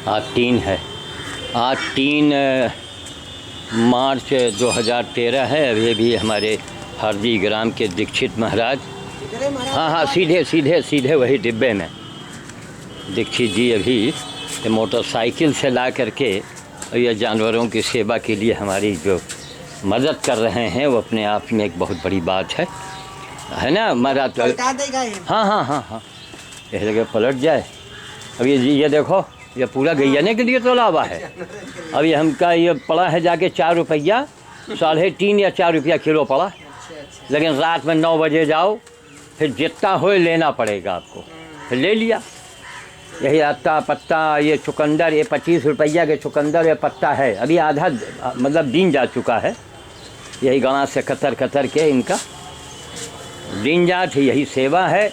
आज 3 है। आज 3 मार्च 2013 है। अभी भी हमारे हरदी ग्राम के दीक्षित महाराज, हाँ, सीधे वही डिब्बे में दीक्षित जी अभी मोटरसाइकिल से ला करके ये जानवरों की सेवा के लिए हमारी जो मदद कर रहे हैं वो अपने आप में एक बहुत बड़ी बात है ना। हमारा तो हाँ, इस जगह पलट जाए। अब ये देखो, ये पूरा गैयाने के लिए तोला हुआ है। अब ये हमका ये पड़ा है जाके 4 रुपया, 3.5 या 4 रुपया किलो पड़ा। लेकिन रात में 9 बजे जाओ, फिर जितना हो लेना पड़ेगा आपको। फिर ले लिया। यही अत्ता पत्ता, ये चुकंदर, ये 25 रुपया के चुकंदर, ये पत्ता है। अभी आधा मतलब दिन जा चुका है। यही गाँव से कतर के इनका दिन जात, यही सेवा है।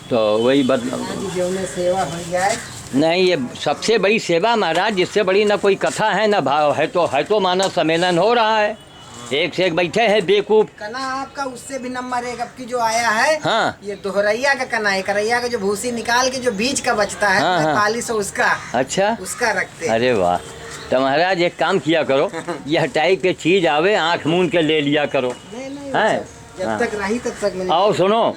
तो वही सेवा हो जाए। नहीं, ये सबसे बड़ी सेवा महाराज, जिससे बड़ी ना कोई कथा है ना भाव है। तो मानव सम्मेलन हो रहा है, एक से एक बैठे हैं बेवकूफ। कना आपका उससे भी नंबर 1 अब की जो आया है। हाँ, ये दोहरैया का कना है। करैया का जो भूसी निकाल के जो बीज का बचता है, हाँ। 45 उसका। अच्छा, उसका रखते हैं। अरे वाह। तो महाराज एक काम किया करो, यह टाइप के चीज आवे आँख मूंद के ले लिया करो। नहीं, जब तक रही तब तक मिलेगी। आओ सुनो,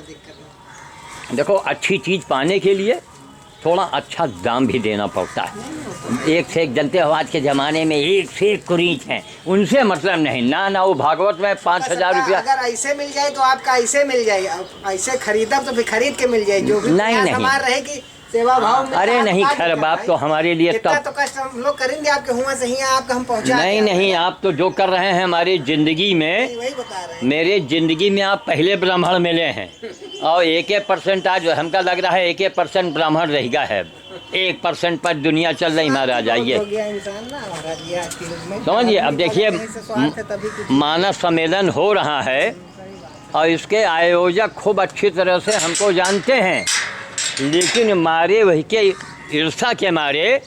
देखो अच्छी चीज़ पाने के लिए थोड़ा अच्छा दाम भी देना पड़ता है। एक से एक जनते हो आज के ज़माने में, एक से एक कुरीच हैं, उनसे मतलब नहीं ना। वो भागवत में 5,000 रुपया अगर ऐसे मिल जाए तो आपका ऐसे मिल जाए। ऐसे खरीदा तो फिर खरीद के मिल जाए। जो भी नहीं रहेगी सेवा भाव में। अरे नहीं, खैर बाप तो हमारे लिए तब तो कष्ट हम लोग करेंगे आपके हुआ से ही आपका हम पहुँचा। नहीं, आप तो जो कर रहे हैं हमारी ज़िंदगी में, वही बता रहे हैं। मेरे ज़िंदगी में आप पहले ब्राह्मण मिले हैं। और 1% आज हमका लग रहा है 1% ब्राह्मण रहेगा है। 1% पर दुनिया चल रही महाराज। आइए समझिए। अब देखिए, मानव सम्मेलन हो रहा है और इसके आयोजक खूब अच्छी तरह से हमको जानते हैं। लेकिन मारे वही के ईर्षा के मारे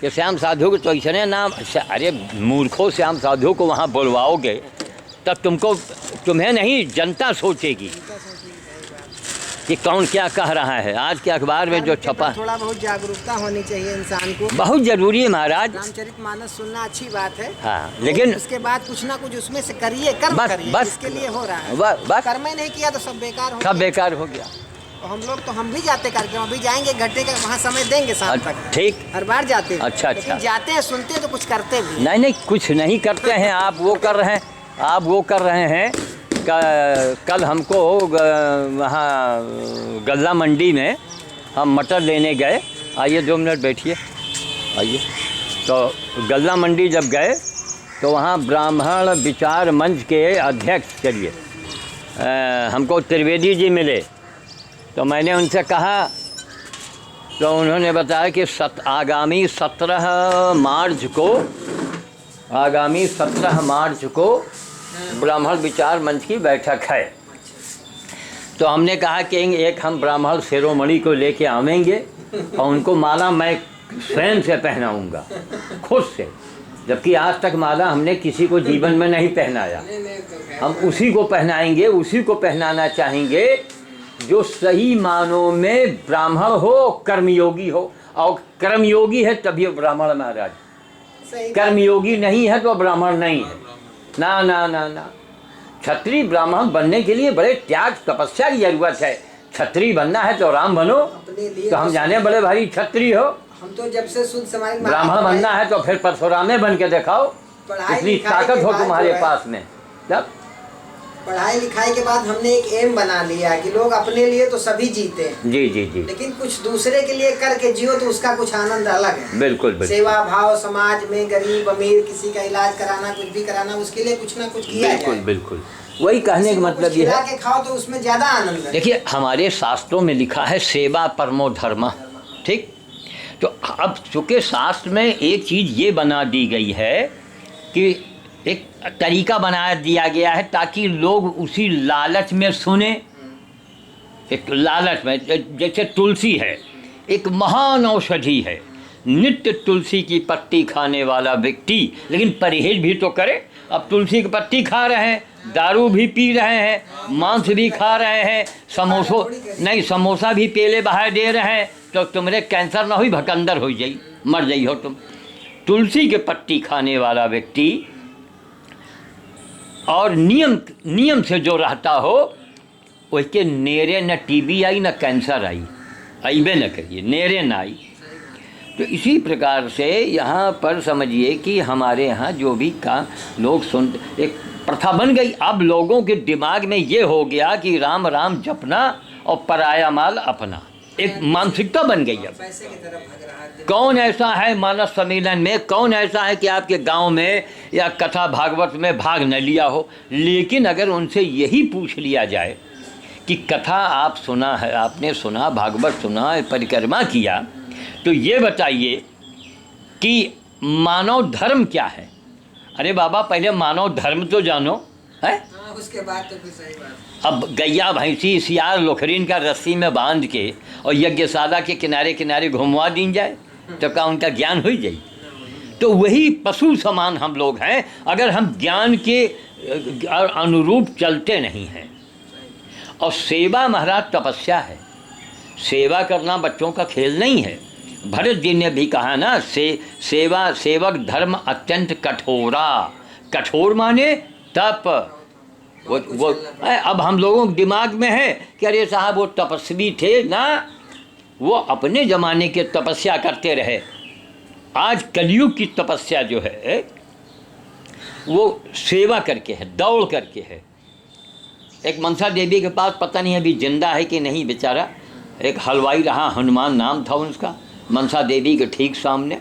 कि श्याम साधु को तो ऐसे नाम, अरे मूर्खों, श्याम साधु को वहाँ बुलवाओगे तब तुम्हें नहीं जनता सोचेगी कि कौन क्या कह रहा है। आज के अखबार में जो छपा, थोड़ा बहुत जागरूकता होनी चाहिए इंसान को, बहुत जरूरी है महाराज। रामचरितमानस सुनना अच्छी बात है। हाँ, लेकिन उसके बाद कुछ ना कुछ उसमें से करिए, बस इसके लिए हो रहा है। बस कर्म ही नहीं किया तो सब बेकार हो गया। हम लोग तो हम भी जाते कार्यक्रम, अभी जाएंगे घंटे का वहाँ समय देंगे शाम तक। ठीक, हर बार जाते हैं। अच्छा। जाते हैं, सुनते हैं तो कुछ करते भी नहीं, कुछ नहीं करते हैं। आप वो कर रहे हैं। कल हमको वहाँ गल्ला मंडी में हम मटर लेने गए। आइए 2 मिनट बैठिए, आइए। तो गल्ला मंडी जब गए तो वहाँ ब्राह्मण विचार मंच के अध्यक्ष चलिए हमको त्रिवेदी जी मिले। तो मैंने उनसे कहा, तो उन्होंने बताया कि आगामी 17 मार्च को ब्राह्मण विचार मंच की बैठक है। तो हमने कहा कि एक हम ब्राह्मण शिरोमणि को लेके आवेंगे और उनको माला मैं स्वयं से पहनाऊंगा, खुद से। जबकि आज तक माला हमने किसी को जीवन में नहीं पहनाया। हम उसी को पहनाएंगे, उसी को पहनाना चाहेंगे जो सही मानों में ब्राह्मण हो, कर्मयोगी हो। और कर्मयोगी है तभी ब्राह्मण महाराज, कर्मयोगी नहीं है तो ब्राह्मण नहीं है। ना। क्षत्रिय ब्राह्मण बनने के लिए बड़े त्याग तपस्या की जरूरत है। क्षत्रिय बनना है तो राम बनो। तो हम जाने बड़े भाई क्षत्रिय हो। हम तो जब से शुद्ध समाज ब्राह्मण बनना है तो फिर परशुरामे बन के दिखाओ, इतनी ताकत हो तुम्हारे पास में। जब पढ़ाई लिखाई के बाद हमने एक एम बना लिया कि लोग अपने लिए तो सभी जीते हैं। जी। लेकिन कुछ दूसरे के लिए करके जियो तो उसका कुछ आनंद अलग है। बिल्कुल। सेवा भाव, समाज में गरीब अमीर किसी का इलाज कराना, कुछ भी कराना, उसके लिए कुछ ना कुछ किया जाए। बिल्कुल। वही कहने का मतलब ये है के खाओ तो उसमें ज्यादा आनंद है। देखिए, हमारे शास्त्रों में लिखा है सेवा परमो धर्म। ठीक। तो अब चूँकि शास्त्र में एक चीज़ ये बना दी गई है कि एक तरीका बना दिया गया है ताकि लोग उसी लालच में सुने। एक लालच में, जैसे तुलसी है, एक महान औषधि है। नित्य तुलसी की पत्ती खाने वाला व्यक्ति लेकिन परहेज भी तो करे। अब तुलसी की पत्ती खा रहे हैं, दारू भी पी रहे हैं, मांस भी खा रहे हैं, समोसा भी पेले बाहर दे रहे हैं, तो तुम्हारे कैंसर ना हुई, भकंदर हो जाई, मर जाई हो तुम। तुलसी के पत्ती खाने वाला व्यक्ति और नियम से जो रहता हो, उसके नेरे न टीबी आई न कैंसर आई, अइबे न करिए, नेरे न आई। तो इसी प्रकार से यहाँ पर समझिए कि हमारे यहाँ जो भी काम लोग सुन, एक प्रथा बन गई। अब लोगों के दिमाग में ये हो गया कि राम राम जपना और पराया माल अपना, एक मानसिकता बन गई। अब पैसे की तरफ भाग रहा है। कौन ऐसा है मानस सम्मेलन में, कौन ऐसा है कि आपके गांव में या कथा भागवत में भाग न लिया हो? लेकिन अगर उनसे यही पूछ लिया जाए कि कथा आप सुना है, आपने सुना, भागवत सुना, परिक्रमा किया, तो ये बताइए कि मानव धर्म क्या है? अरे बाबा पहले मानव धर्म तो जानो है, उसके बाद तो फिर सही बात। अब गैया भैंसी सियार लोखरीन का रस्सी में बांध के और यज्ञशाला के किनारे किनारे घुमवा दी जाए तो क्या उनका ज्ञान हो जाए? तो वही पशु समान हम लोग हैं अगर हम ज्ञान के अनुरूप चलते नहीं हैं। और सेवा महाराज तपस्या है, सेवा करना बच्चों का खेल नहीं है। भरत जी ने भी कहा ना, सेवा सेवक धर्म अत्यंत कठोरा, कठोर माने तप। वो अब हम लोगों के दिमाग में है कि अरे साहब वो तपस्वी थे ना, वो अपने ज़माने के तपस्या करते रहे। आज कलयुग की तपस्या जो है वो सेवा करके है, दौड़ करके है। एक मनसा देवी के पास, पता नहीं अभी जिंदा है कि नहीं बेचारा, एक हलवाई रहा, हनुमान नाम था उसका, मनसा देवी के ठीक सामने,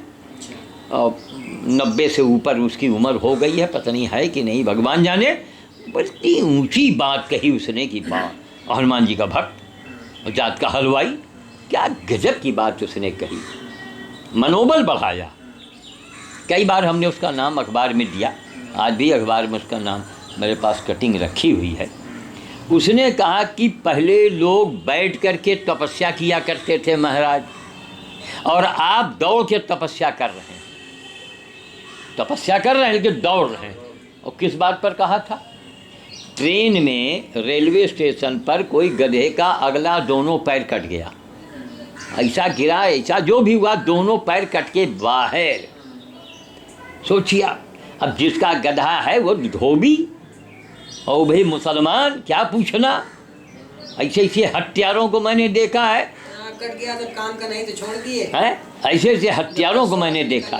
और 90 से ऊपर उसकी उम्र हो गई है, पता नहीं है कि नहीं, भगवान जाने। बड़ी ऊंची बात कही उसने कि बात, हनुमान जी का भक्त और जात का हलवाई, क्या गजब की बात उसने कही, मनोबल बढ़ाया। कई बार हमने उसका नाम अखबार में दिया, आज भी अखबार में उसका नाम मेरे पास कटिंग रखी हुई है। उसने कहा कि पहले लोग बैठ करके तपस्या किया करते थे महाराज, और आप दौड़ के तपस्या कर रहे हैं, तपस्या कर रहे हैं लेकिन दौड़ रहे हैं। और किस बात पर कहा था? ट्रेन में रेलवे स्टेशन पर कोई गधे का अगला दोनों पैर कट गया, ऐसा गिरा, ऐसा जो भी हुआ, दोनों पैर कट के बाहर। सोचिए अब जिसका गधा है वो धोबी और भाई मुसलमान, क्या पूछना। ऐसे ऐसे हत्यारों को मैंने देखा है, कट गया तो काम का नहीं तो छोड़ दिए है, ऐसे ऐसे हत्यारों को मैंने देखा।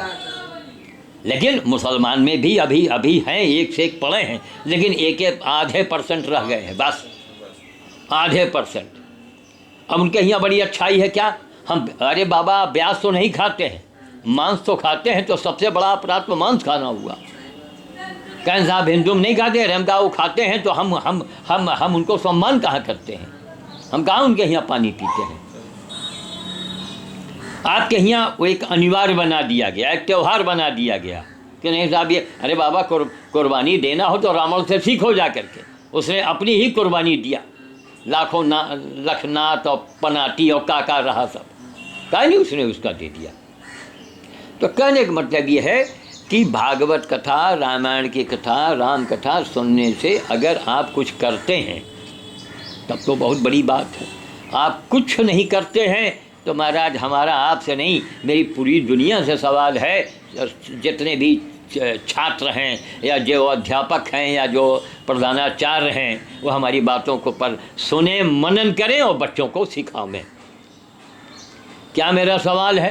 लेकिन मुसलमान में भी अभी अभी हैं, एक से एक पड़े हैं, लेकिन एक आधे % रह गए हैं, बस आधे %। अब उनके यहाँ बड़ी अच्छाई है क्या? हम, अरे बाबा ब्याज तो नहीं खाते हैं, मांस तो खाते हैं, तो सबसे बड़ा अपराध तो मांस खाना हुआ। कहें साहब हिंदू नहीं खाते, हम कहा वो खाते हैं, तो हम उनको सम्मान कहाँ करते हैं? हम कहाँ उनके यहाँ पानी पीते हैं? आपके यहाँ वो एक अनिवार्य बना दिया गया, एक त्यौहार बना दिया गया कि नहीं साहब ये, अरे बाबा कुर्बानी देना हो तो रावण से सीखो जा करके, उसने अपनी ही कुर्बानी दिया, लाखों लखनाथ और पनाटी और काका रहा सब, कहा नहीं उसने उसका दे दिया। तो कहने का मतलब ये है कि भागवत कथा, रामायण की कथा, राम कथा सुनने से अगर आप कुछ करते हैं तब तो बहुत बड़ी बात है। आप कुछ नहीं करते हैं तो महाराज हमारा आपसे नहीं, मेरी पूरी दुनिया से सवाल है, जितने भी छात्र हैं या जो अध्यापक हैं या जो प्रधानाचार्य हैं, वो हमारी बातों को पर सुने, मनन करें और बच्चों को सिखाएं। क्या मेरा सवाल है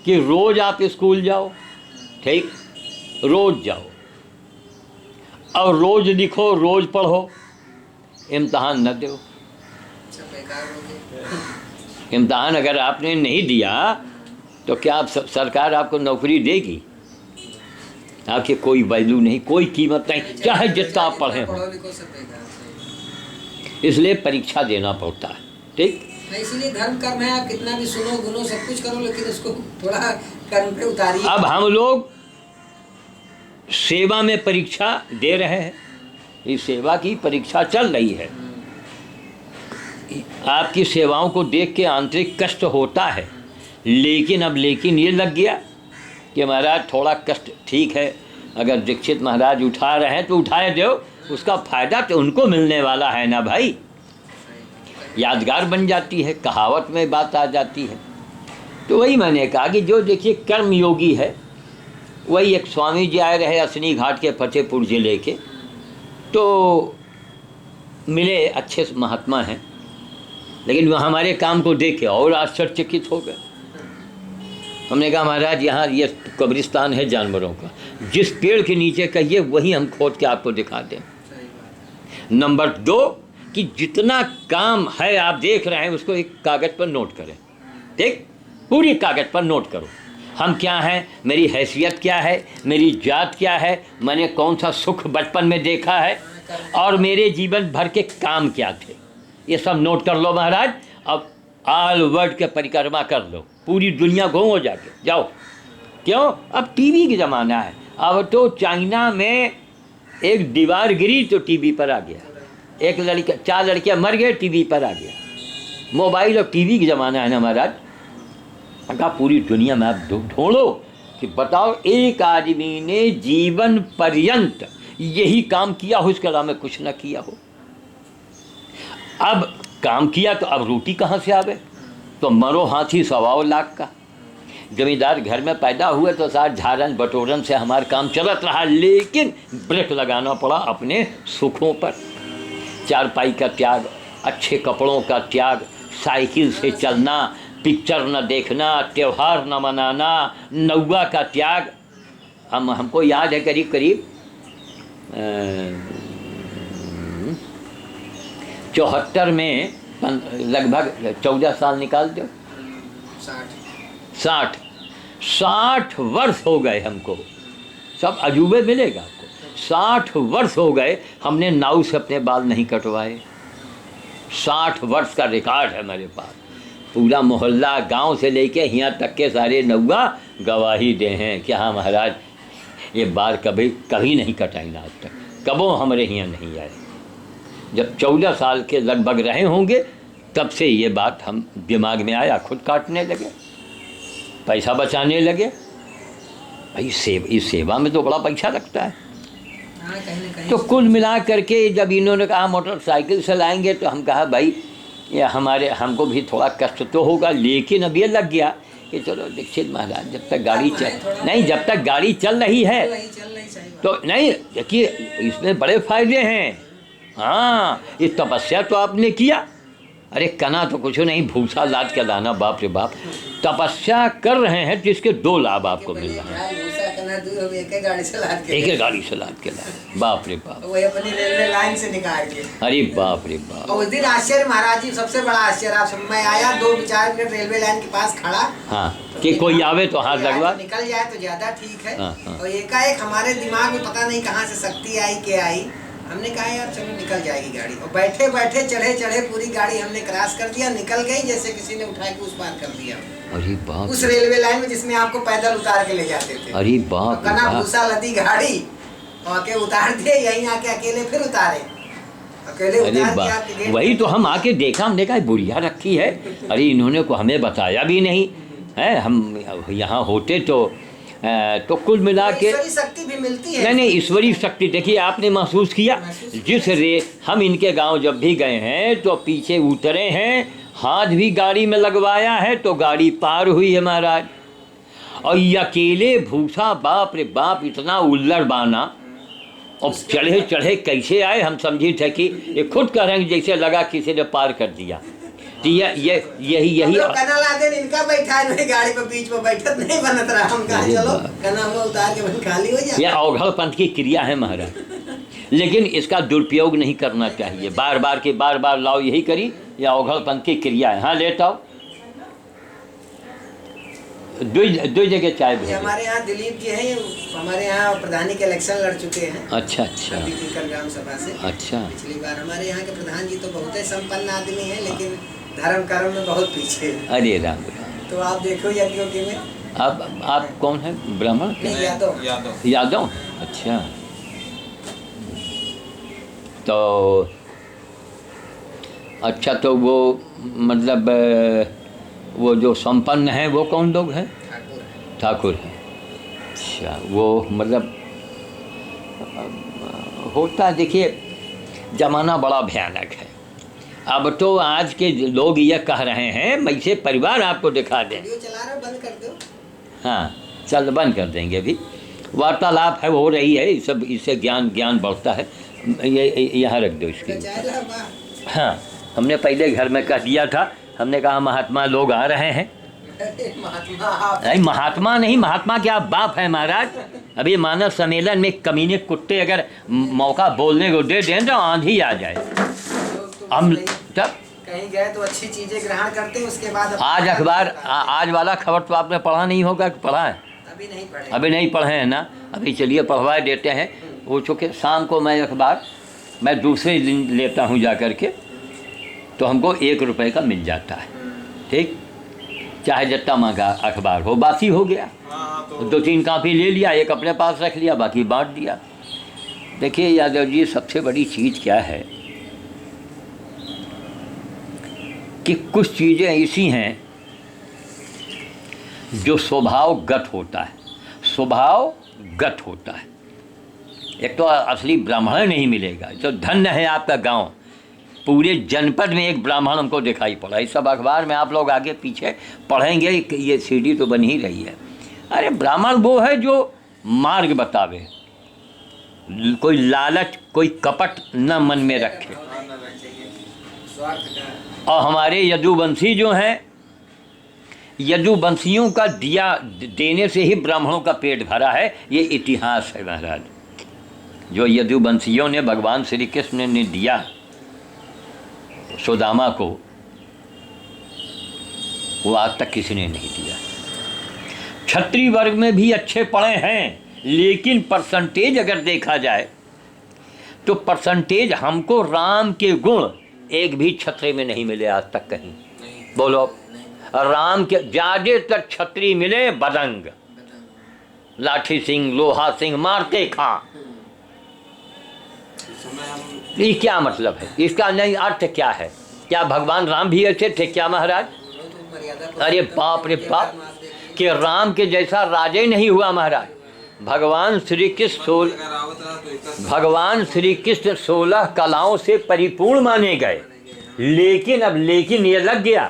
कि रोज़ आप स्कूल जाओ, ठीक, रोज़ जाओ और रोज़ लिखो, रोज़ पढ़ो, इम्तहान न दो। इम्तहान अगर आपने नहीं दिया तो क्या आप सरकार आपको नौकरी देगी? आपकी कोई वैल्यू नहीं, कोई कीमत नहीं, चाहे जितना आप पढ़े हो। इसलिए परीक्षा देना पड़ता है, ठीक। इसीलिए धर्म कर्म है, आप कितना भी सुनो गुनो सब कुछ करो, लेकिन उसको थोड़ा कर्म पे उतारिए। अब हम लोग सेवा में परीक्षा दे रहे हैं, इस सेवा की परीक्षा चल रही है। आपकी सेवाओं को देख के आंतरिक कष्ट होता है, लेकिन ये लग गया कि महाराज थोड़ा कष्ट ठीक है, अगर दीक्षित महाराज उठा रहे हैं तो उठाए दो, उसका फायदा तो उनको मिलने वाला है ना भाई। यादगार बन जाती है, कहावत में बात आ जाती है। तो वही मैंने कहा कि जो देखिए कर्म योगी है, वही एक स्वामी जी आए रहे असनी घाट के फतेहपुर जिले के, तो मिले, अच्छे महात्मा हैं, लेकिन वो हमारे काम को देख के और आश्चर्यचकित हो गए। हमने कहा महाराज यहाँ ये कब्रिस्तान है जानवरों का, जिस पेड़ के नीचे कहिए वही हम खोद के आपको दिखा दें। नंबर 2 कि जितना काम है आप देख रहे हैं उसको एक कागज़ पर नोट करें, ठीक, पूरी कागज़ पर नोट करो। हम क्या हैं, मेरी हैसियत क्या है, मेरी जात क्या है, मैंने कौन सा सुख बचपन में देखा है, और मेरे जीवन भर के काम क्या थे, ये सब नोट कर लो महाराज। अब ऑल वर्ल्ड के परिक्रमा कर लो, पूरी दुनिया घूमो जाके जाओ। क्यों, अब टीवी का ज़माना है। अब तो चाइना में एक दीवार गिरी तो टीवी पर आ गया, एक लड़का 4 लड़कियां मर गए टीवी पर आ गया। मोबाइल और टीवी का ज़माना है ना महाराज। अगर पूरी दुनिया में आप ढूंढो कि बताओ एक आदमी ने जीवन पर्यंत यही काम किया हो, इसके अलावा कुछ ना किया हो। अब काम किया तो अब रोटी कहाँ से आवे, तो मरो हाथी 1.25 लाख का। जमींदार घर में पैदा हुए तो साथ झारन बटोरन से हमारा काम चलत रहा, लेकिन ब्रेक लगाना पड़ा अपने सुखों पर। चारपाई का त्याग, अच्छे कपड़ों का त्याग, साइकिल से चलना, पिक्चर न देखना, त्यौहार न मनाना, नौवा का त्याग। हमको याद है करीब करीब 74 में लगभग 14 साल निकाल दो, 60 वर्ष हो गए हमको, सब अजूबे मिलेगा आपको। 60 वर्ष हो गए हमने नाव से अपने बाल नहीं कटवाए। 60 वर्ष का रिकॉर्ड है मेरे पास। पूरा मोहल्ला गांव से लेके यहाँ तक के सारे नौवा गवाही दे हैं कि हाँ महाराज ये बाल कभी नहीं कटाई ना आज तक, कबो हमारे यहाँ नहीं आए। जब 14 साल के लगभग रहे होंगे तब से ये बात हम दिमाग में आया, खुद काटने लगे, पैसा बचाने लगे। भाई इस सेवा में तो बड़ा पैसा लगता है। तो कुल मिला करके जब इन्होंने कहा मोटरसाइकिल से लाएंगे तो हम कहा भाई ये हमको भी थोड़ा कष्ट तो होगा, लेकिन अब ये लग गया कि चलो दीक्षित महाराज जब तक गाड़ी चल रही है तो नहीं, देखिए इसमें बड़े फायदे हैं। हाँ, ये तपस्या तो आपने किया, अरे कना तो कुछ नहीं, भूसा लाद के लाना, बाप रे बाप। तपस्या कर रहे हैं जिसके 2 लाभ आपको मिल रहे हैं। एक ही गाड़ी से लाद के लाना, बाप रे बाप, वही अपनी रेलवे लाइन से निकाल के। अरे बाप रे बाप। उस दिन आश्चर्य महाराज जी, सबसे बड़ा आश्चर्य आप मैं आया 2-4 मिनट रेलवे लाइन के पास खड़ा, हाँ कि कोई आवे तो हाथ लगवा, निकल जाए तो ज्यादा ठीक है। हाँ। और एकाएक हमारे दिमाग में पता नहीं कहाँ से शक्ति आई क्या आई, हमने कहा यार चलो निकल जाएगी गाड़ी, और बैठे बैठे चढ़े पूरी गाड़ी हमने क्रॉस कर दिया, निकल गई जैसे किसी ने उठा के उस पार कर दिया। अरे बाप, उस रेलवे लाइन में जिसमें आपको पैदल उतार के ले जाते थे। अरे बाप, कना भूसा लदी गाड़ी आके उतार दिए, यहीं आके अकेले फिर उतारे, अकेले उतार के आपके। वही तो हम आके देखा, हमने कहा बुढ़िया रखी है, अरे इन्होंने को हमें बताया भी नहीं है, हम यहाँ होते तो कुल मिला के ईश्वरी शक्ति भी मिलती है। नहीं ईश्वरीय शक्ति देखिए आपने महसूस किया। जिस हम इनके गांव जब भी गए हैं तो पीछे उतरे हैं, हाथ भी गाड़ी में लगवाया है तो गाड़ी पार हुई है महाराज। और ये अकेले भूसा, बाप रे बाप, इतना उल्लड़ बाना, और चढ़े कैसे आए हम समझे थे कि ये खुद कह रहे हैं जैसे लगा किसी ने पार कर दिया। तो यही कना लादेन इनका बैठा है गाड़ी पे, बीच में बैठत नहीं बनत रहा, हम कहा चलो कना हम उतार के खाली हो जाए। यह अवघड़ पंथ की क्रिया है महाराज, लेकिन इसका दुरुपयोग नहीं करना चाहिए। बार बार लाओ यही करी, यह अवघड़ पंथ की क्रिया है। हाँ लेता हो, 2 जगह चाय भेज। हमारे यहाँ दिलीप जी हैं, हमारे यहाँ प्रधानी के इलेक्शन लड़ चुके हैं। अच्छा ग्राम सभा से। अच्छा, पिछली बार हमारे यहाँ के प्रधान जी तो बहुत ही संपन्न आदमी हैं, लेकिन धर्म कर्म में बहुत पीछे है। अरे राम राम। तो आप देखो यज्ञों में आप कौन है, ब्राह्मण? यादव। अच्छा, तो वो मतलब वो जो संपन्न है वो कौन लोग हैं? ठाकुर हैं। अच्छा, वो मतलब होता, देखिए जमाना बड़ा भयानक है। अब तो आज के लोग ये कह रहे हैं, मैं से परिवार आपको दिखा दें। वीडियो चला रहे हो, बंद कर दो। हाँ चल बंद कर देंगे अभी। वार्तालाप है वो हो रही है, सब इससे ज्ञान बढ़ता है। ये यहाँ रख दो इसके। हाँ हमने पहले घर में कह दिया था, हमने कहा महात्मा लोग आ रहे हैं। नहीं महात्मा नहीं, महात्मा क्या बाप है महाराज। अभी मानव सम्मेलन में कमीने कुत्ते अगर मौका बोलने को दे दें तो आंधी आ जाए। हम तब कहीं गए तो अच्छी चीजें ग्रहण करते हैं, उसके बाद आज अखबार आज वाला खबर तो आपने पढ़ा नहीं होगा कि पढ़ा है? अभी नहीं पढ़े हैं ना। अभी चलिए पढ़वा देते हैं। वो चूँकि शाम को मैं अखबार मैं दूसरे दिन लेता हूँ जा कर के, तो हमको 1 रुपये का मिल जाता है। ठीक, चाहे जितना महंगा अखबार हो, बासी हो गया। 2-3 कापी ले लिया, एक अपने पास रख लिया, बाकी बांट दिया। देखिए यादव जी, सबसे बड़ी चीज़ क्या है कि कुछ चीज़ें ऐसी हैं जो स्वभावगत होता है, स्वभावगत होता है। एक तो असली ब्राह्मण नहीं मिलेगा, तो धन्य है आपका गांव। पूरे जनपद में एक ब्राह्मण हमको दिखाई पड़ा। इस सब अखबार में आप लोग आगे पीछे पढ़ेंगे, ये सीडी तो बन ही रही है। अरे ब्राह्मण वो है जो मार्ग बतावे, कोई लालच कोई कपट न मन में रखे। और हमारे यदुवंशी जो हैं, यदुवंशियों का दिया देने से ही ब्राह्मणों का पेट भरा है, ये इतिहास है महाराज। जो यदुवंशियों ने भगवान श्री कृष्ण ने दिया सुदामा को, वो आज तक किसी ने नहीं दिया। क्षत्रिय वर्ग में भी अच्छे पढ़े हैं, लेकिन परसेंटेज अगर देखा जाए तो परसेंटेज हमको राम के गुण एक भी क्षत्रिय में नहीं मिले आज तक कहीं। बोलो, राम के ज़्यादातर क्षत्रिय मिले बदंग, लाठी सिंह लोहा सिंह मारते खा। ये क्या मतलब है इसका? नहीं, अर्थ क्या है? क्या भगवान राम भी ऐसे थे क्या महाराज? अरे बाप रे बाप, कि राम के जैसा राजा ही नहीं हुआ महाराज। भगवान श्री कृष्ण 16 कलाओं से परिपूर्ण माने गए, लेकिन अब ये लग गया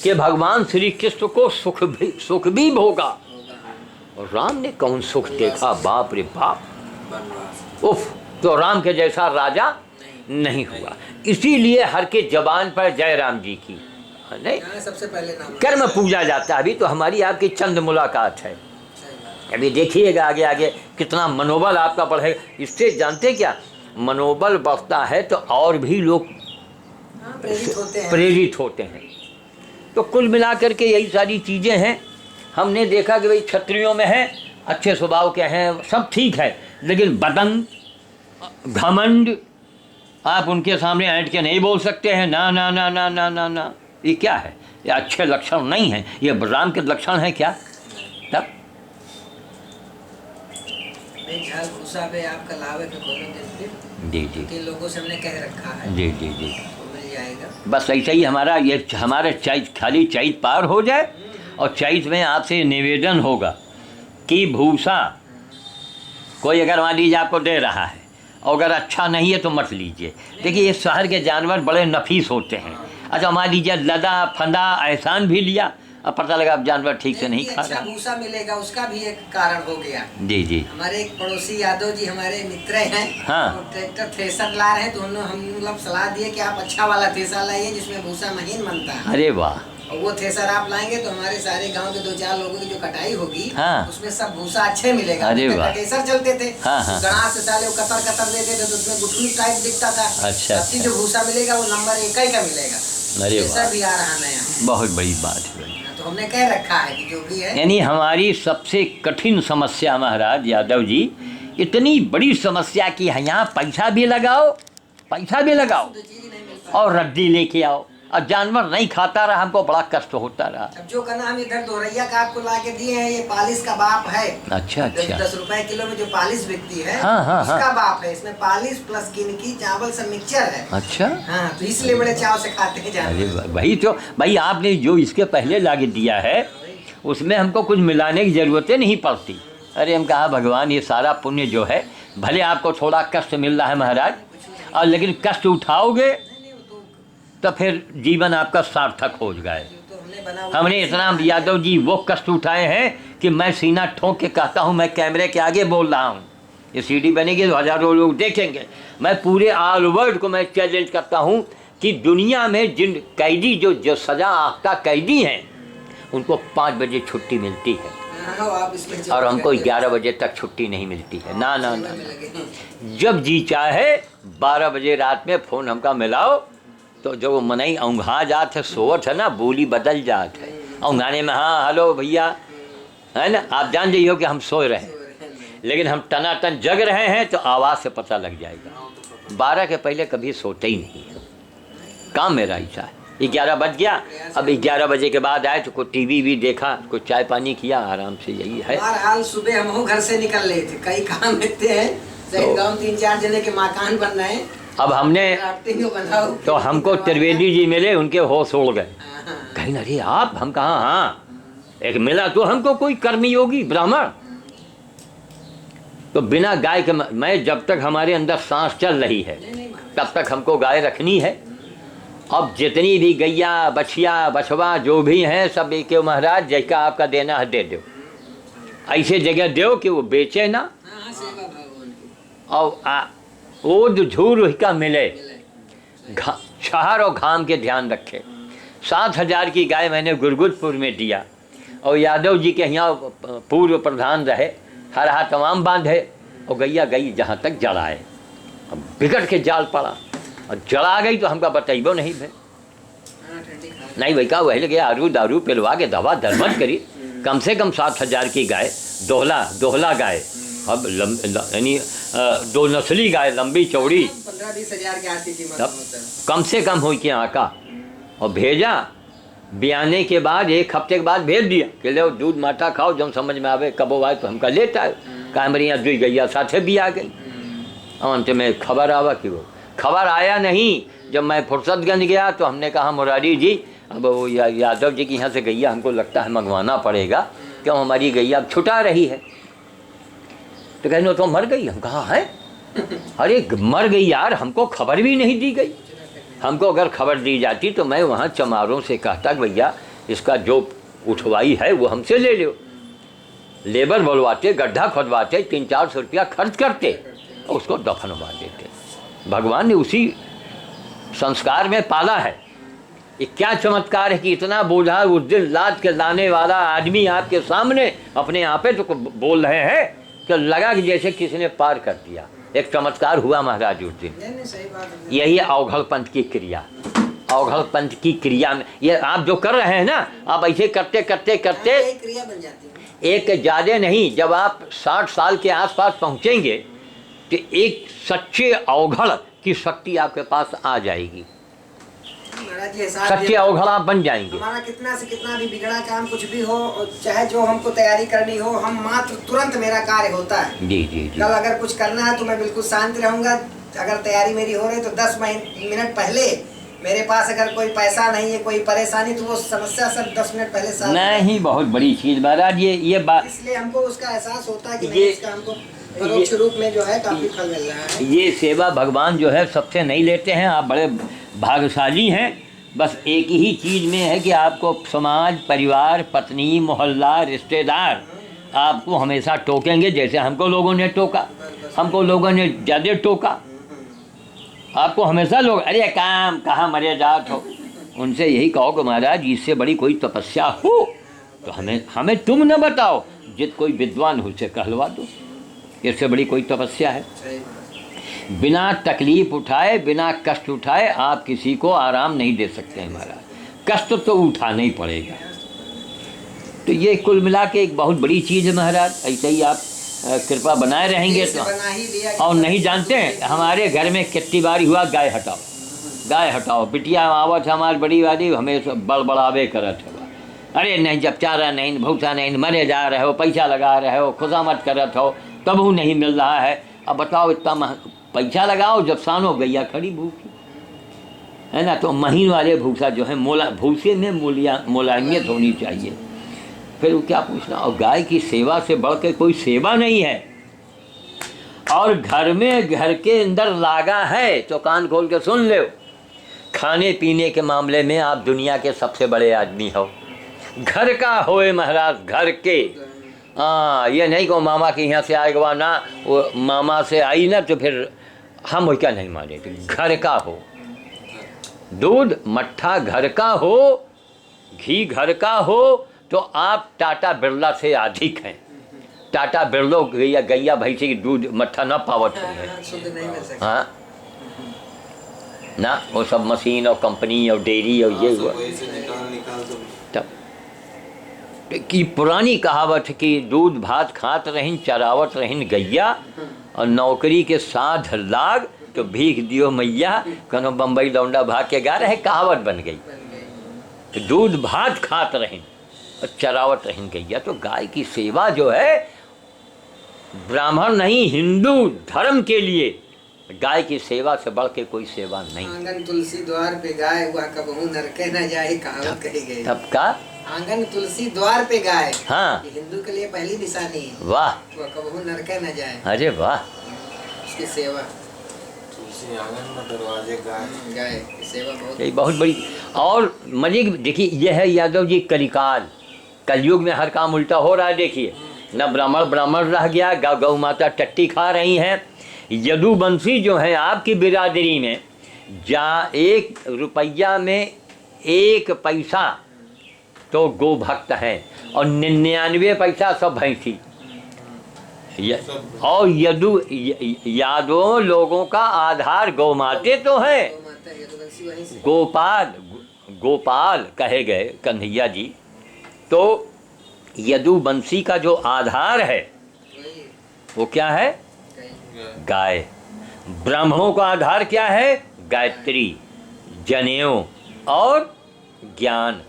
कि भगवान श्री कृष्ण को सुख भी भोगा, और राम ने कौन सुख देखा? बाप रे बाप, उफ। तो राम के जैसा राजा नहीं हुआ, इसीलिए हर के जबान पर जय राम जी की नहीं सबसे पहले नाम कर्म पूजा जाता है। अभी तो हमारी आपकी चंद मुलाकात है, अभी देखिएगा आगे आगे कितना मनोबल आपका बढ़ेगा। इससे जानते क्या, मनोबल बढ़ता है तो और भी लोग प्रेरित होते हैं। तो कुल मिलाकर के यही सारी चीज़ें हैं। हमने देखा कि भाई क्षत्रियों में है अच्छे स्वभाव के हैं, सब ठीक है, लेकिन बदंग घमंड आप उनके सामने ऐंठ के नहीं बोल सकते हैं। ना ना ना ना ना ना ना, ये क्या है? ये अच्छे लक्षण नहीं है, ये राम के लक्षण है क्या? तब भूसा पे आपका लाभ है जी जी कि लोगों से हमने कह रखा है। जी जी जी, तो मिल जाएगा। बस ऐसा ही हमारा चैत खाली चैत पार हो जाए, और चैत में आपसे निवेदन होगा कि भूसा कोई अगर मान लीजिए आपको दे रहा है, और अगर अच्छा नहीं है तो मत लीजिए। देखिए ये शहर के जानवर बड़े नफीस होते हैं। अच्छा मान लीजिए लदा फंदा एहसान भी लिया, अब पता लगा अब जानवर ठीक से नहीं खा अच्छा रहा। भूसा मिलेगा, उसका भी एक कारण हो गया। जी जी, हमारे एक पड़ोसी यादव जी हमारे मित्र हैं, हाँ। तो ट्रैक्टर थ्रेसर ला रहे हैं, तो हम लोग सलाह दिए कि आप अच्छा वाला थ्रेसर लाइए जिसमें भूसा महीन बनता है। अरे वाह, और वो थ्रेसर आप लाएंगे तो हमारे सारे गांव के 2-4 लोगों की जो कटाई होगी, हाँ। उसमें सब भूसा अच्छे मिलेगा। अरे वाह। थ्रेसर चलते थे, हाँ, हाँ। गणास से साले वो कतर देते थे, तो उसमें गुटलू टाइप दिखता था। अच्छा, अब की जो भूसा मिलेगा वो नंबर 1 का मिलेगा। अरे थ्रेसर वाह, भी आ रहा नया, बहुत बड़ी बात है। तो हमने कह रखा है कि जो भी है, यानी हमारी सबसे कठिन समस्या महाराज यादव जी, इतनी बड़ी समस्या कि यहाँ पैसा भी लगाओ तो चीज नहीं मिलता। और रद्दी लेके आओ, और जानवर नहीं खाता रहा, हमको बड़ा कष्ट होता रहा। अब जो कहना हम इधर दोरैया का आपको ला के दिए हैं, ये पालिश का बाप है। अच्छा अच्छा, 10 रुपए किलो में जो पालिश बिकती है, हाँ, हाँ, उसका हाँ। बाप है। इसमें पालिश प्लस किनकी चावल सब मिक्सचर है। अच्छा, हाँ, तो इसलिए बड़े चाव से खाते हैं अरे जानवर। वही तो भाई, आपने जो इसके पहले लाके दिया है उसमें हमको कुछ मिलाने की ज़रूरतें नहीं पड़ती। अरे हम कहा भगवान ये सारा पुण्य जो है, भले आपको थोड़ा कष्ट मिल रहा है महाराज, और लेकिन कष्ट उठाओगे तो फिर जीवन आपका सार्थक हो गए। हमने इतना यादव जी वो कष्ट उठाए हैं कि मैं सीना ठोक के कहता हूँ, मैं कैमरे के आगे बोल रहा हूँ, ये सीडी बनेगी तो हज़ारों लोग देखेंगे। मैं पूरे ऑल वर्ल्ड को मैं चैलेंज करता हूँ कि दुनिया में जिन कैदी जो सज़ा याफ्ता कैदी हैं उनको 5 बजे छुट्टी मिलती है और हमको 11 बजे तक छुट्टी नहीं मिलती है। ना ना ना, जब जी चाहे 12 बजे रात में फ़ोन हमका मिलाओ तो जो मनई औंघा जात है, सोवत है ना, बोली बदल जात है। औंघाने में हाँ हेलो भैया, है ना, आप जान जाइए कि हम सो रहे हैं, लेकिन हम टनाटन जग रहे हैं तो आवाज़ से पता लग जाएगा। 12 के पहले कभी सोते ही नहीं है। काम मेरा ऐसा है। 11 बज गया, अब 11 बजे के बाद आए तो कोई टीवी भी देखा, कोई चाय पानी किया, आराम से, यही है। हाल सुबह हम घर से निकल रहे थे, कई काम रहते हैं, शहीद गांव 3-4 जने के मकान बन रहे हैं। अब हमने तो हमको त्रिवेदी जी मिले, उनके होश उड़ गए। कहीं अरे आप, हम कहा हाँ, एक मिला तो हमको कोई कर्मयोगी ब्राह्मण। तो बिना गाय के मैं, जब तक हमारे अंदर सांस चल रही है तब तक हमको गाय रखनी है। अब जितनी भी गैया बछिया बछवा जो भी हैं सब एक महाराज जैसा आपका देना है दे दो, ऐसे जगह दो कि वो बेचे ना और ओद झूर का मिले, छहर और घाम के ध्यान रखे। 7,000 की गाय मैंने गुरगुजपुर में दिया और यादव जी के यहाँ पूर्व प्रधान रहे, हर हाथ तमाम बांधे और गैया गई जहाँ तक जलाए। अब बिगड़ के जाल पड़ा और जला गई तो हमका बताइबो नहीं भाई, नहीं भाई का वही लगे आरू दारू पिलवा के दवा दरमद करी। कम से कम 7,000 की गाय, दोहला गाय, अब यानी 2 नस्ली गाय, लंबी चौड़ी, 15-20 हज़ार की आती कीमत कम से कम हो के आका, और भेजा। ब्याने के बाद 1 हफ्ते के बाद भेज दिया कि लो दूध माठा खाओ, जब समझ में आवे कबो आए तो हमका लेता है। कामरी यहाँ 2 गैया साथे भी आ गई। अंत में खबर आवा कि वो खबर आया नहीं। जब मैं फुर्सतगंज गया तो हमने कहा मुरारी जी अब वो यादव जी की यहाँ से गैया हमको लगता है मंगवाना पड़ेगा, क्यों हमारी गैया अब छुटा रही है। तो कहने तो मर गई। हम कहा है, अरे मर गई यार, हमको खबर भी नहीं दी गई। हमको अगर खबर दी जाती तो मैं वहाँ चमारों से कहता कि भैया इसका जो उठवाई है वो हमसे ले लो। लेबर बुलवाते, गड्ढा खोदवाते, 300-400 रुपया खर्च करते और उसको दफनवा देते। भगवान ने उसी संस्कार में पाला है। ये क्या चमत्कार है कि इतना बोझा उस दिन लाद के लाने वाला आदमी आपके सामने अपने आप पे तो बोल रहे हैं कि लगा कि जैसे किसी ने पार कर दिया। एक चमत्कार हुआ महाराज उस दिन। यही अवघड़ पंथ की क्रिया, अवघड़ पंथ की क्रिया में ये आप जो कर रहे हैं ना, आप ऐसे करते करते करते क्रिया बन जाती है। एक ज़्यादा नहीं, जब आप 60 साल के आसपास पहुंचेंगे तो एक सच्चे अवघड़ की शक्ति आपके पास आ जाएगी। सच्चे अवघड़ आप बन जाएंगे। हमारा कितना से कितना भी बिगड़ा काम कुछ भी हो, चाहे जो हमको तैयारी करनी हो, हम मात्र तुरंत मेरा कार्य होता है। जी जी जी। कल अगर कुछ करना है तो मैं बिल्कुल शांत रहूंगा। अगर तैयारी मेरी हो रही तो 10 मिनट पहले मेरे पास अगर कोई पैसा नहीं है, कोई परेशानी, तो वो समस्या सब 10 मिनट पहले साथ नहीं। बहुत बड़ी चीज महाराज ये बात, इसलिए हमको उसका एहसास होता है कि नहीं, इसका हमको परोक्ष रूप में जो है काफी फल मिल रहा है। ये सेवा भगवान जो है सबसे नहीं लेते हैं। आप बड़े भाग्यशाली हैं। बस एक ही चीज़ में है कि आपको समाज, परिवार, पत्नी, मोहल्ला, रिश्तेदार आपको हमेशा टोकेंगे, जैसे हमको लोगों ने टोका। हमको लोगों ने ज़्यादा टोका, आपको हमेशा लोग अरे काम कहाँ मरे जात हो। उनसे यही कहो कि महाराज इससे बड़ी कोई तपस्या हो तो हमें तुम न बताओ, जित कोई विद्वान हो उसे कहलवा दो। इससे बड़ी कोई तपस्या है। बिना तकलीफ उठाए, बिना कष्ट उठाए आप किसी को आराम नहीं दे सकते हैं महाराज। कष्ट तो उठाना ही पड़ेगा। तो ये कुल मिला के एक बहुत बड़ी चीज़ है महाराज। ऐसे ही आप कृपा बनाए रहेंगे तो। और नहीं जानते हैं हमारे घर में कितनी बारी हुआ गाय हटाओ, गाय हटाओ। बिटिया आवत हमारी बड़ी वाली हमें बड़बड़ावे करत है, अरे नहीं जब चारा नहीं, भूसा नहीं, मरे जा रहे हो, पैसा लगा रहे हो, खुशामद करत हो, तब नहीं मिल रहा है। अब बताओ इतना पैसा लगाओ जब सानो गैया खड़ी भूखी है ना। तो महीन वाले भूसा जो है भूसे में मुलायमियत होनी चाहिए। फिर वो क्या पूछना। और गाय की सेवा से बढ़ के कोई सेवा नहीं है। और घर में, घर के अंदर लागा है तो कान खोल के सुन ले, खाने पीने के मामले में आप दुनिया के सबसे बड़े आदमी हो। घर का होए महाराज, घर के। हाँ, ये नहीं कि मामा के यहाँ से आएगा ना, वो मामा से आई ना तो फिर हम वो क्या नहीं माने थे। घर का हो, दूध मट्ठा घर का हो, घी घर का हो, तो आप टाटा बिरला से अधिक हैं। टाटा बिरलो गैया भैंसी की दूध मट्ठा ना पावत है। हाँ ना, वो सब मशीन और कंपनी और डेयरी और ये हुआ। तब कि पुरानी कहावत है कि दूध भात खात रहिन चरावत रहिन गैया, और नौकरी के साथ लाग तो भीख दियो मैया, कनो बम्बई लौंडा भाग के गा रहे, कहावत बन गई। तो दूध भात खात रहिन और चरावत रहिन गैया। तो गाय की सेवा जो है, ब्राह्मण नहीं हिंदू धर्म के लिए गाय की सेवा से बढ़ के कोई सेवा नहीं। आंगन तुलसी द्वार पे गाय, हुआ कबहू नरके न जाए, कहावत कही गई। तब का आंगन तुलसी द्वार पे गाय, हाँ, ये हिंदू के लिए पहली निशानी है। वाह, वह कबहू नरके न जाए, अरे वाह, उसकी सेवा। तुलसी आंगन में दरवाजे गाय, गाय की सेवा बहुत, ये बहुत बड़ी। और मजे देखिए, यह है यादव जी कलिकाल, कलयुग में हर काम उल्टा हो रहा है। देखिए, न ब्राह्मण रह गया, गौ माता टट्टी खा रही हैं। यदुवंशी जो है आपकी बिरादरी में, जहाँ 1 रुपया में 1 पैसा तो गो भक्त हैं, और 99 पैसा सब भैंसी। और यादवों लोगों का आधार गौ माते तो है। गोपाल कहे गए कन्हैया जी। तो यदुवंशी का जो आधार है वो क्या है? गाय। ब्राह्मणों का आधार क्या है? गायत्री, जनेऊ और ज्ञान।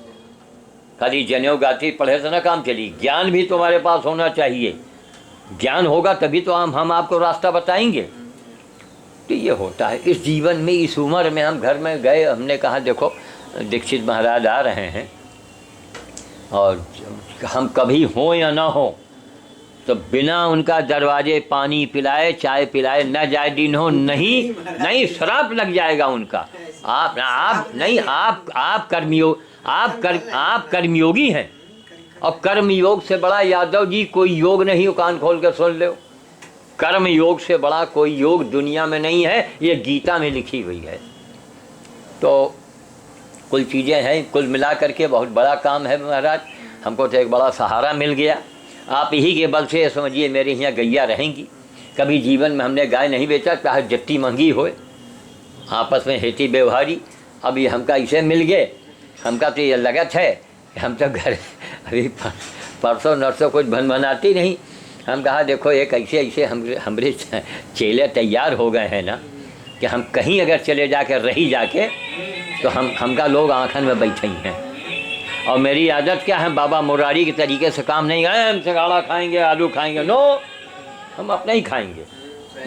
खाली जनेऊ गाती पढ़े से ना काम चली, ज्ञान भी तुम्हारे पास होना चाहिए। ज्ञान होगा तभी तो हम आपको रास्ता बताएंगे। तो ये होता है इस जीवन में, इस उम्र में। हम घर में गए, हमने कहा देखो दीक्षित महाराज आ रहे हैं, और हम कभी हों या ना हो तो बिना उनका दरवाजे पानी पिलाए, चाय पिलाए न जाए दिन हो। नहीं श्राप लग जाएगा उनका। आप कर्मयोगी हैं, और कर्म योग से बड़ा यादव जी कोई योग नहीं हो। कान खोल कर सुन लो, कर्म योग से बड़ा कोई योग दुनिया में नहीं है। ये गीता में लिखी हुई है। तो कुल चीज़ें हैं, कुल मिला करके बहुत बड़ा काम है महाराज। हमको तो एक बड़ा सहारा मिल गया। आप ही के बल से समझिए मेरे यहाँ गैया रहेंगी। कभी जीवन में हमने गाय नहीं बेचा, चाहे जट्टी महंगी होए, आपस में हेती व्यवहारी। अब ये हमका इसे मिल गए, हमका तो ये लगत है। हम तो घर अभी परसों नरसों कुछ भनभनाती नहीं। हम कहा देखो एक ऐसे हमारे चेले तैयार हो गए हैं ना, कि हम कहीं अगर चले जाकर रही जाके तो हमका लोग आँखन में बैठे हैं। और मेरी आदत क्या है, बाबा मुरारी के तरीके से काम नहीं है। हम सिंघाड़ा खाएंगे, आलू खाएंगे, नो, हम अपना ही खाएंगे।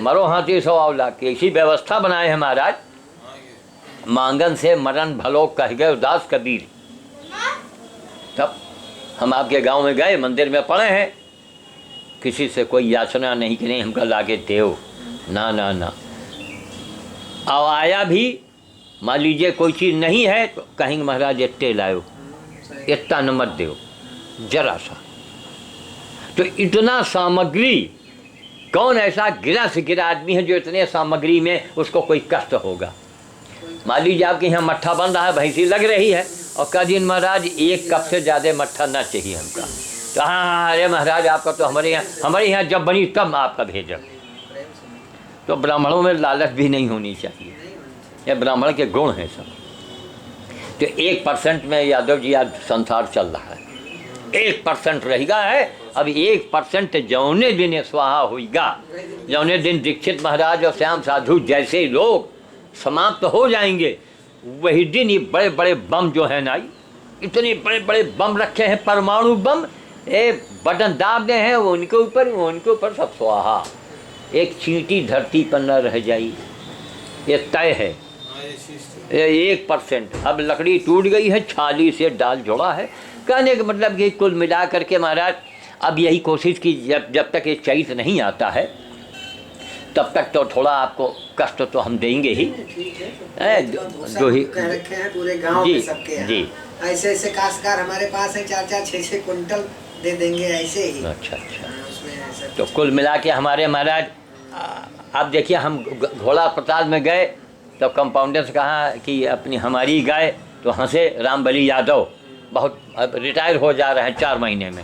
मरो हाथी सो अवला की ऐसी व्यवस्था बनाए हैं महाराज। मांगन से मरण भलो कह गए उदास कबीर। तब हम आपके गांव में गए, मंदिर में पड़े हैं, किसी से कोई याचना नहीं कि नहीं हमका लागे देव, ना ना ना। और आया भी मान लीजिए कोई चीज़ नहीं है तो कहेंगे महाराज इतने लाओ, इतना न मत दो, जरा सा। तो इतना सामग्री, कौन ऐसा गिरा से गिरा आदमी है जो इतने सामग्री में उसको कोई कष्ट होगा? मान लीजिए आपके यहाँ मट्ठा बन रहा है, भैंसी लग रही है, और कह दिन महाराज 1 कप से ज़्यादा मट्ठा ना चाहिए हमका। तो हाँ अरे महाराज आपका तो हमारे यहाँ जब बनी तब आपका भेजा। तो ब्राह्मणों में लालच भी नहीं होनी चाहिए, ये ब्राह्मण के गुण हैं सब। तो 1% में यादव जी आज संसार चल रहा है। 1% रहेगा है। अब 1% जौने दिन स्वाहा होगा, जौने दिन दीक्षित महाराज और श्याम साधु जैसे लोग समाप्त हो जाएंगे, वही दिन ये बड़े बड़े बम जो है ना, इतने बड़े बड़े बम रखे हैं, परमाणु बम, बटन दाब दे हैं उनके ऊपर सब स्वाहा। एक चींटी धरती पर न रह जाई, ये तय है। 1%। अब लकड़ी टूट गई है, छाली से डाल जोड़ा है। कहने का मतलब कि कुल मिला करके महाराज अब यही कोशिश की, जब तक ये चैत नहीं आता है तब तक तो थोड़ा आपको कष्ट तो हम देंगे ही। ठीक है, है जो ही कह रखे हैं पूरे गांव जी, में सबके यहाँ। जी। ऐसे ऐसे काश्तकार हमारे पास है 4-4 6-6 कुंटल दे देंगे ऐसे ही। अच्छा अच्छा। उसमें ऐसा तो कुल मिला के हमारे महाराज आप देखिए, हम घोड़ा प्रसाद में गए तो कंपाउंडर से कहा कि अपनी हमारी गाय, तो हंसे रामबली यादव, बहुत अब रिटायर हो जा रहे हैं 4 महीने में।